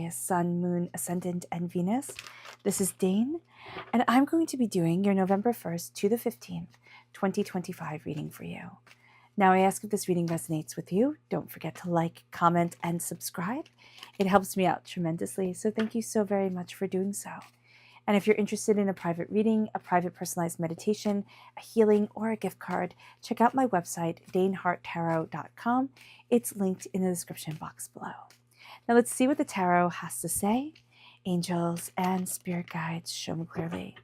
Aquarius, Sun, Moon, Ascendant, and Venus. This is Dane, and I'm going to be doing your November 1st to the 15th, 2025 reading for you. Now, I ask if this reading resonates with you. Don't forget to like, comment, and subscribe. It helps me out tremendously, so thank you so very much for doing so. And if you're interested in a private reading, a private personalized meditation, a healing, or a gift card, check out my website, daneharttarot.com. It's linked in the description box below. Now let's see what the tarot has to say. Angels and spirit guides, show me clearly.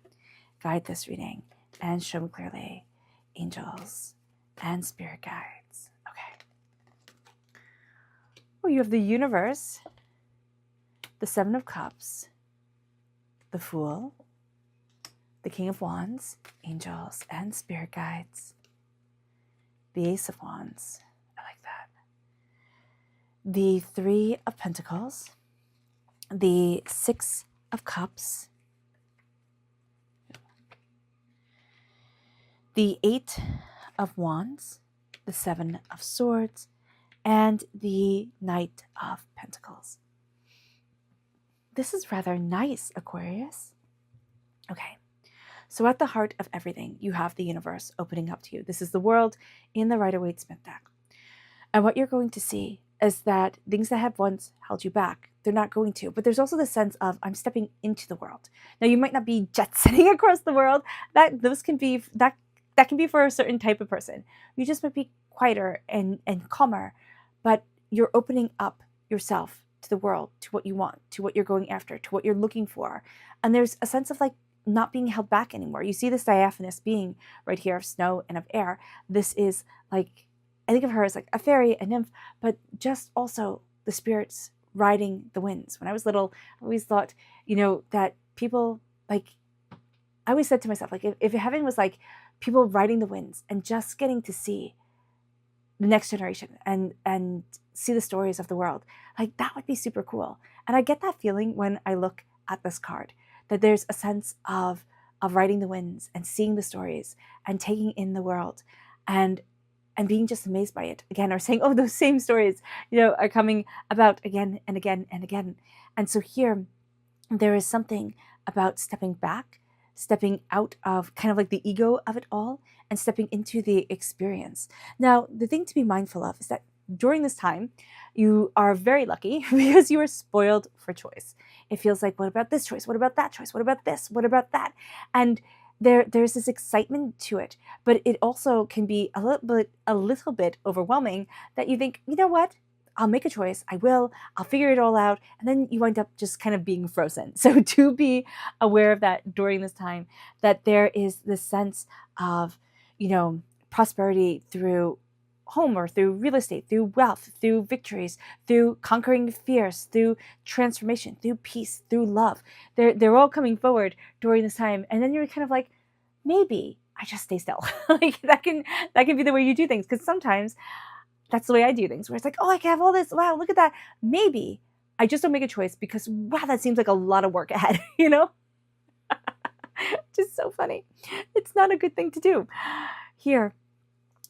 Guide this reading and show me clearly. Angels and spirit guides. Okay. Oh, you have the Universe, the Seven of Cups, the Fool, the King of Wands, angels and spirit guides, the Ace of Wands, I like that, the Three of Pentacles, the Six of Cups, the Eight of Wands, the Seven of Swords, and the Knight of Pentacles. This is rather nice, Aquarius. Okay, so at the heart of everything, you have the universe opening up to you. This is the world in the Rider-Waite-Smith deck. And what you're going to see is that things that have once held you back, they're not going to. But there's also the sense of, I'm stepping into the world. Now, you might not be jet-setting across the world. That can be for a certain type of person. You just might be quieter and calmer, but you're opening up yourself to the world, to what you want, to what you're going after, to what you're looking for. And there's a sense of like not being held back anymore. You see this diaphanous being right here of snow and of air. This is like, I think of her as like a fairy, a nymph, but just also the spirits riding the winds. When I was little, I always thought, that people like, I always said to myself, like, if heaven was like people riding the winds and just getting to see the next generation and see the stories of the world, like that would be super cool. And I get that feeling when I look at this card, that there's a sense of riding the winds and seeing the stories and taking in the world and being just amazed by it again, or saying, oh, those same stories, are coming about again and again and again. And so here, there is something about stepping back, stepping out of kind of like the ego of it all, and stepping into the experience. Now, the thing to be mindful of is that during this time, you are very lucky because you are spoiled for choice. It feels like, what about this choice? What about that choice? What about this? What about that? And there's this excitement to it, but it also can be a little bit overwhelming that you think, you know what? I'll make a choice. I'll figure it all out. And then you wind up just kind of being frozen. So to be aware of that during this time, that there is this sense of, prosperity through home or through real estate, through wealth, through victories, through conquering fears, through transformation, through peace, through love. They're all coming forward during this time. And then you're kind of like, maybe I just stay still. Like that can be the way you do things. Because sometimes that's the way I do things, where it's like, oh, I can have all this. Wow, look at that. Maybe I just don't make a choice because, wow, that seems like a lot of work ahead, Just so funny. It's not a good thing to do here.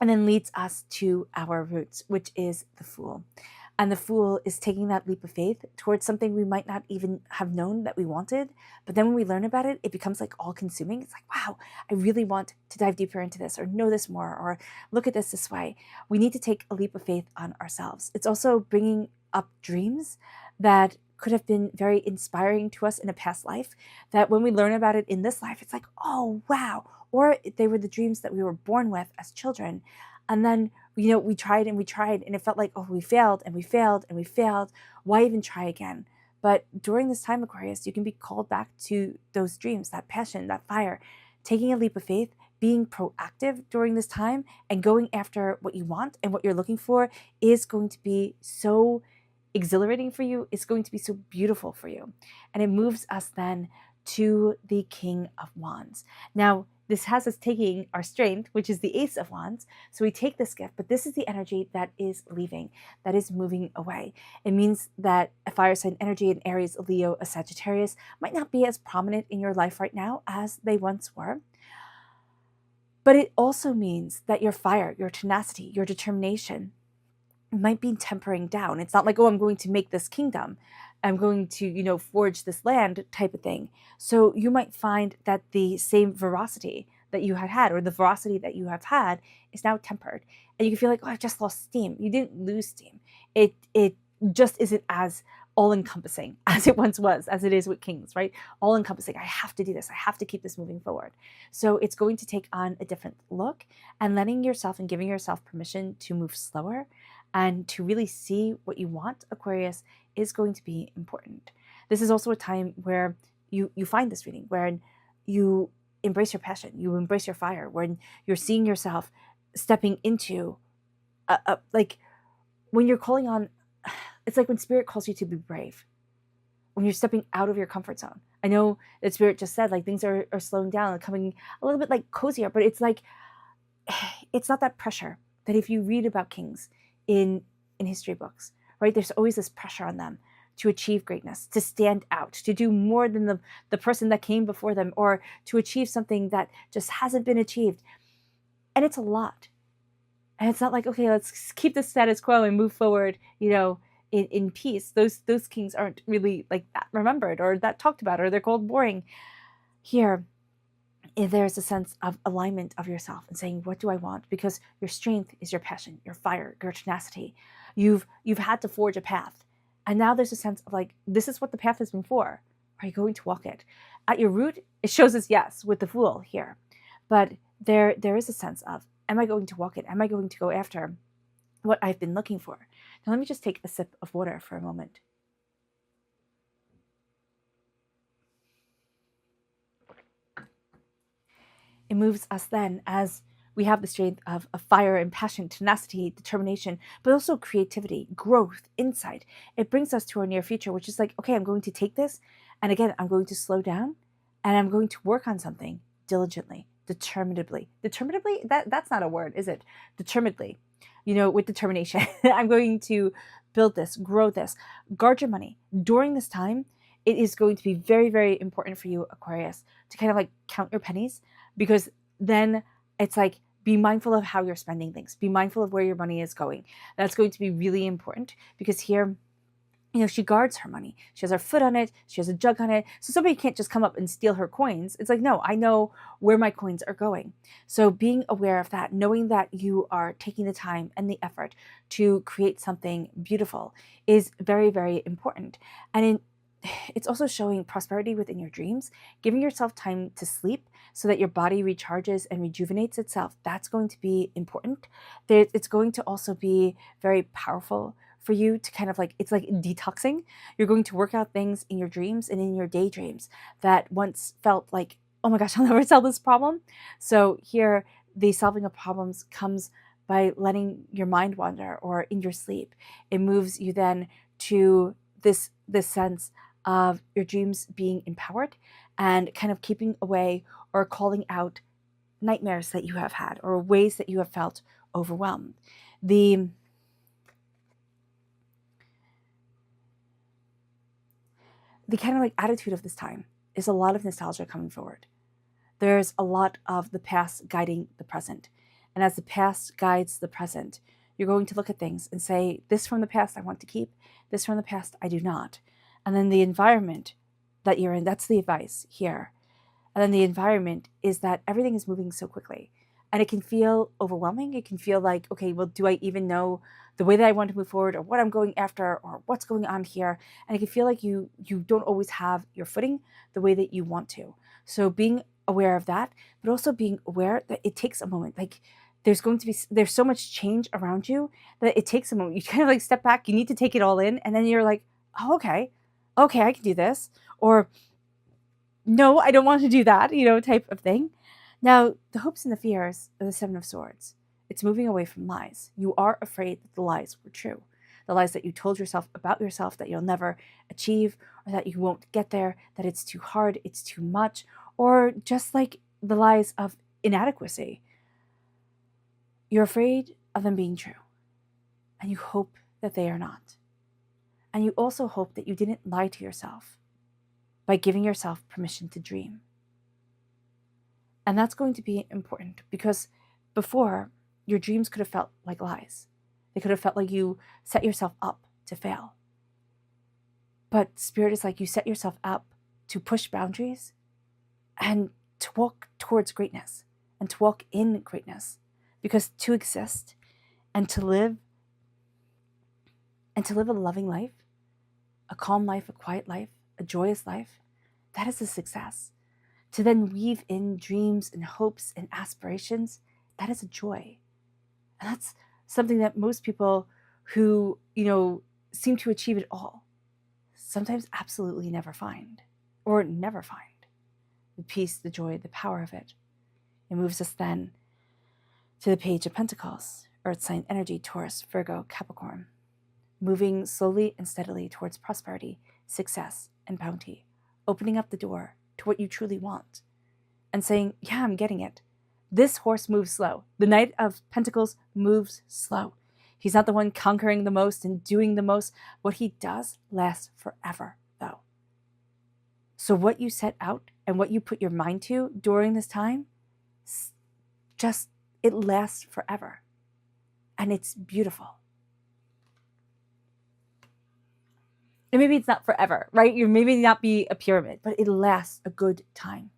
And then leads us to our roots, which is the Fool. And the Fool is taking that leap of faith towards something we might not even have known that we wanted. But then when we learn about it, it becomes like all consuming. It's like, wow, I really want to dive deeper into this, or know this more, or look at this way. We need to take a leap of faith on ourselves. It's also bringing up dreams that could have been very inspiring to us in a past life, that when we learn about it in this life, it's like, oh, wow. Or they were the dreams that we were born with as children. And then, we tried and we tried, and it felt like, oh, we failed and we failed and we failed. Why even try again? But during this time, Aquarius, you can be called back to those dreams, that passion, that fire, taking a leap of faith, being proactive during this time, and going after what you want and what you're looking for is going to be so exhilarating for you. It's going to be so beautiful for you. And it moves us then to the King of Wands. Now, this has us taking our strength, which is the Ace of Wands. So we take this gift, but this is the energy that is leaving, that is moving away. It means that a fire sign energy, an Aries, a Leo, a Sagittarius, might not be as prominent in your life right now as they once were. But it also means that your fire, your tenacity, your determination, might be tempering down. It's not like, oh, I'm going to make this kingdom. I'm going to, forge this land type of thing. So you might find that the same veracity that you had or the veracity that you have had is now tempered. And you can feel like, oh, I just lost steam. You didn't lose steam. It just isn't as all-encompassing as it once was, as it is with kings, right? All-encompassing. I have to do this. I have to keep this moving forward. So it's going to take on a different look, and letting yourself and giving yourself permission to move slower and to really see what you want, Aquarius, is going to be important. This is also a time where you find this reading, where you embrace your passion, you embrace your fire, when you're seeing yourself stepping into like when you're calling on, it's like when spirit calls you to be brave, when you're stepping out of your comfort zone. I know that spirit just said like things are slowing down and coming a little bit like cozier, but it's like, it's not that pressure that if you read about kings in history books, right? There's always this pressure on them to achieve greatness, to stand out, to do more than the person that came before them, or to achieve something that just hasn't been achieved. And it's a lot. And it's not like, okay, let's keep the status quo and move forward, in peace. Those kings aren't really like that remembered or that talked about, or they're called boring. Here, there's a sense of alignment of yourself and saying, what do I want? Because your strength is your passion, your fire, your tenacity. You've had to forge a path. And now there's a sense of like, this is what the path has been for. Are you going to walk it? At your root, it shows us yes with the Fool here. But there is a sense of, am I going to walk it? Am I going to go after what I've been looking for? Now let me just take a sip of water for a moment. It moves us then as we have the strength of fire and passion, tenacity, determination, but also creativity, growth, insight. It brings us to our near future, which is like, okay, I'm going to take this, and again, I'm going to slow down, and I'm going to work on something diligently, determinedly. Determinedly? That's not a word, is it? Determinedly. With determination. I'm going to build this, grow this, guard your money. During this time, it is going to be very, very important for you, Aquarius, to kind of like count your pennies, because then it's like, be mindful of how you're spending things. Be mindful of where your money is going. That's going to be really important, because here, she guards her money. She has her foot on it. She has a jug on it. So somebody can't just come up and steal her coins. It's like, no, I know where my coins are going. So being aware of that, knowing that you are taking the time and the effort to create something beautiful is very, very important. And it's also showing prosperity within your dreams, giving yourself time to sleep so that your body recharges and rejuvenates itself. That's going to be important. It's going to also be very powerful for you to kind of like, it's like detoxing. You're going to work out things in your dreams and in your daydreams that once felt like, oh my gosh, I'll never solve this problem. So here, the solving of problems comes by letting your mind wander, or in your sleep. It moves you then to this sense of your dreams being empowered and kind of keeping away or calling out nightmares that you have had or ways that you have felt overwhelmed. The kind of like attitude of this time is a lot of nostalgia coming forward. There's a lot of the past guiding the present. And as the past guides the present, you're going to look at things and say, this from the past I want to keep, this from the past I do not. And then the environment that you're in, that's the advice here. And then the environment is that everything is moving so quickly. And it can feel overwhelming. It can feel like, okay, well, do I even know the way that I want to move forward, or what I'm going after, or what's going on here? And it can feel like you don't always have your footing the way that you want to. So being aware of that, but also being aware that it takes a moment. Like there's so much change around you that it takes a moment. You kind of like step back, you need to take it all in, and then you're like, oh, okay, I can do this. Or no, I don't want to do that, type of thing. Now, the hopes and the fears of the Seven of Swords, it's moving away from lies. You are afraid that the lies were true. The lies that you told yourself about yourself, that you'll never achieve, or that you won't get there, that it's too hard, it's too much, or just like the lies of inadequacy. You're afraid of them being true, and you hope that they are not. And you also hope that you didn't lie to yourself by giving yourself permission to dream. And that's going to be important, because before, your dreams could have felt like lies. They could have felt like you set yourself up to fail. But Spirit is like, you set yourself up to push boundaries and to walk towards greatness and to walk in greatness. Because to exist and to live a loving life, a calm life, a quiet life, a joyous life, that is a success. To then weave in dreams and hopes and aspirations, that is a joy. And that's something that most people who, seem to achieve it all, sometimes absolutely never find. The peace, the joy, the power of it. It moves us then to the Page of Pentacles, Earth sign energy, Taurus, Virgo, Capricorn. Moving slowly and steadily towards prosperity, success, and bounty. Opening up the door to what you truly want. And saying, yeah, I'm getting it. This horse moves slow. The Knight of Pentacles moves slow. He's not the one conquering the most and doing the most. What he does lasts forever, though. So what you set out and what you put your mind to during this time, it lasts forever. And it's beautiful. And maybe it's not forever, right? You maybe not be a pyramid, but it lasts a good time.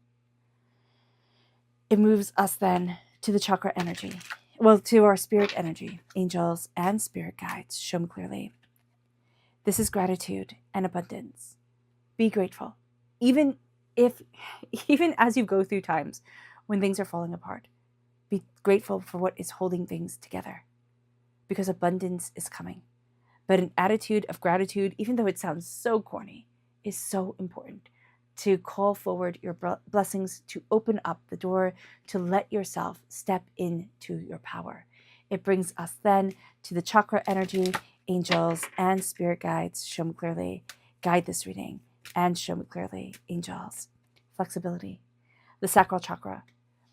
It moves us then to the chakra energy. Well, to our spirit energy. Angels and spirit guides show me clearly. This is gratitude and abundance. Be grateful. Even as you go through times when things are falling apart, be grateful for what is holding things together. Because abundance is coming. But an attitude of gratitude, even though it sounds so corny, is so important. To call forward your blessings, to open up the door, to let yourself step into your power. It brings us then to the chakra energy. Angels and spirit guides show me clearly. Guide this reading and show me clearly. Angels. Flexibility. The sacral chakra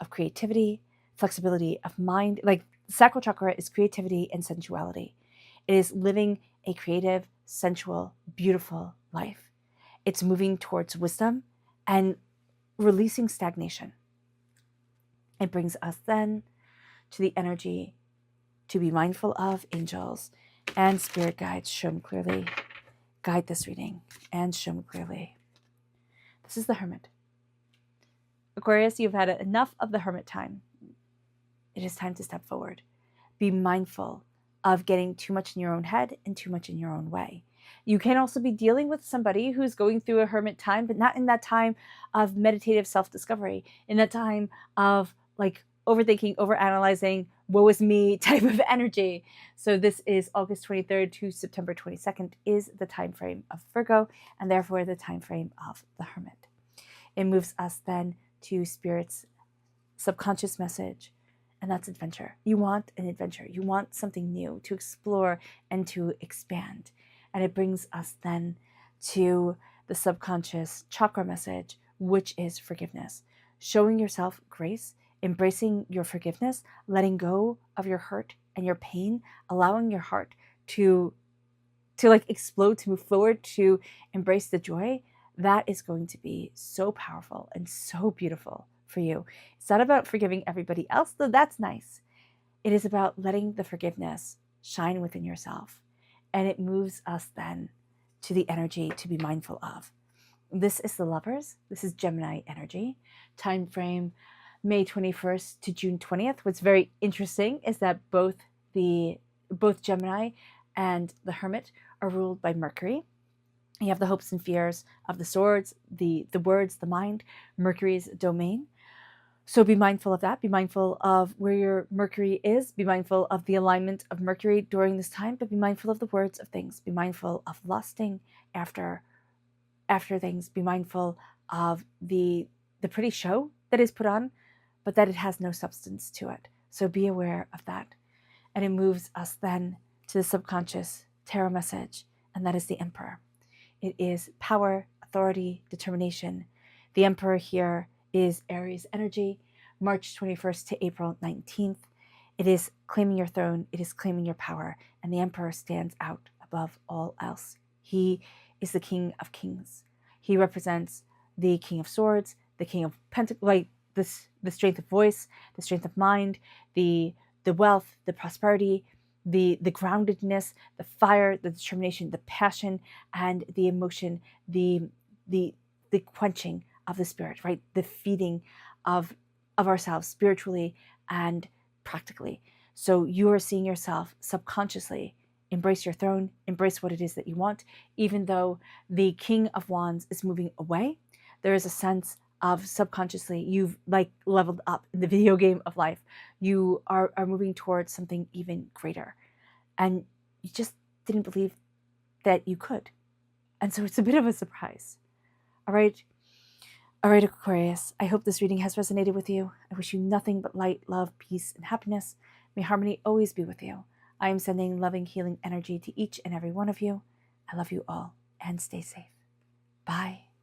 of creativity, flexibility of mind. Like, the sacral chakra is creativity and sensuality. It is living a creative, sensual, beautiful life. It's moving towards wisdom and releasing stagnation. It brings us then to the energy to be mindful of. Angels and spirit guides show me clearly. Guide this reading and show me clearly. This is the Hermit. Aquarius, you've had enough of the hermit time. It is time to step forward. Be mindful of getting too much in your own head and too much in your own way. You can also be dealing with somebody who's going through a hermit time, but not in that time of meditative self-discovery, in that time of like overthinking, overanalyzing, woe is me type of energy. So this is August 23rd to September 22nd is the time frame of Virgo, and therefore the time frame of the Hermit. It moves us then to Spirit's subconscious message, and that's adventure. You want an adventure. You want something new to explore and to expand. And it brings us then to the subconscious chakra message, which is forgiveness. Showing yourself grace, embracing your forgiveness, letting go of your hurt and your pain, allowing your heart to like explode, to move forward, to embrace the joy. That is going to be so powerful and so beautiful for you. It's not about forgiving everybody else, though that's nice. It is about letting the forgiveness shine within yourself. And it moves us then to the energy to be mindful of. This is the Lovers. This is Gemini energy. Time frame May 21st to June 20th. What's very interesting is that both Gemini and the Hermit are ruled by Mercury. You have the hopes and fears of the swords, the words, the mind, Mercury's domain. So be mindful of that. Be mindful of where your Mercury is. Be mindful of the alignment of Mercury during this time, but be mindful of the words of things. Be mindful of lusting after things. Be mindful of the pretty show that is put on, but that it has no substance to it. So be aware of that. And it moves us then to the subconscious tarot message, and that is the Emperor. It is power, authority, determination. The Emperor here is Aries energy, March 21st to April 19th. It is claiming your throne. It is claiming your power. And the Emperor stands out above all else. He is the King of Kings. He represents the King of Swords, the King of Pentacles, like the strength of voice, the strength of mind, the wealth, the prosperity, the groundedness, the fire, the determination, the passion, and the emotion, the quenching of the spirit, right? The feeding of ourselves spiritually and practically. So you are seeing yourself subconsciously embrace your throne, embrace what it is that you want, even though the King of Wands is moving away. There is a sense of subconsciously you've like leveled up in the video game of life. You are moving towards something even greater, and you just didn't believe that you could. And so it's a bit of a surprise. All right. All right, Aquarius, I hope this reading has resonated with you. I wish you nothing but light, love, peace, and happiness. May harmony always be with you. I am sending loving, healing energy to each and every one of you. I love you all, and stay safe. Bye.